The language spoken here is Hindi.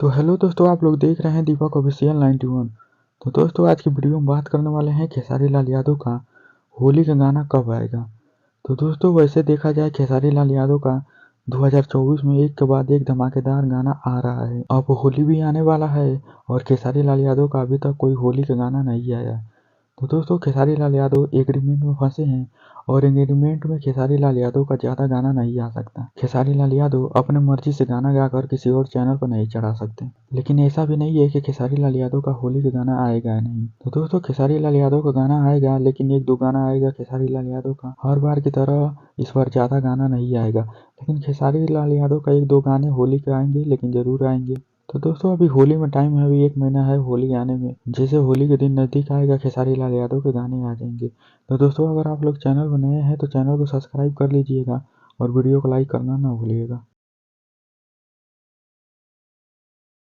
तो हेलो दोस्तों, आप लोग देख रहे हैं दीपक ऑफिशियल 91। तो दोस्तों, आज की वीडियो में बात करने वाले हैं खेसारी लाल यादव का होली का गाना कब आएगा। तो दोस्तों, वैसे देखा जाए खेसारी लाल यादव का 2024 में एक के बाद एक धमाकेदार गाना आ रहा है। अब होली भी आने वाला है और खेसारी लाल यादव का अभी तक कोई होली का गाना नहीं आया। तो दोस्तों, खेसारी लाल यादव एग्रीमेंट में फंसे हैं और एग्रीमेंट में खेसारी लाल यादव का ज़्यादा गाना नहीं आ सकता। खेसारी लाल यादव अपने मर्जी से गाना गाकर किसी और चैनल पर नहीं चढ़ा सकते। लेकिन ऐसा भी नहीं है कि खेसारी लाल यादव का होली का गाना आएगा या नहीं। तो दोस्तों, खेसारी लाल यादव का गाना आएगा, लेकिन एक दो गाना आएगा खेसारी लाल यादव का। हर बार की तरह इस बार ज़्यादा गाना नहीं आएगा, लेकिन खेसारी लाल यादव का एक दो गाने होली के आएंगे, लेकिन ज़रूर आएंगे। तो दोस्तों, अभी होली में टाइम है, अभी 1 महीना है होली आने में। जैसे होली के दिन नज़दीक आएगा, खेसारी लाल यादव के गाने आ जाएंगे। तो दोस्तों, अगर आप लोग चैनल पर नए हैं तो चैनल को सब्सक्राइब कर लीजिएगा और वीडियो को लाइक करना ना भूलिएगा।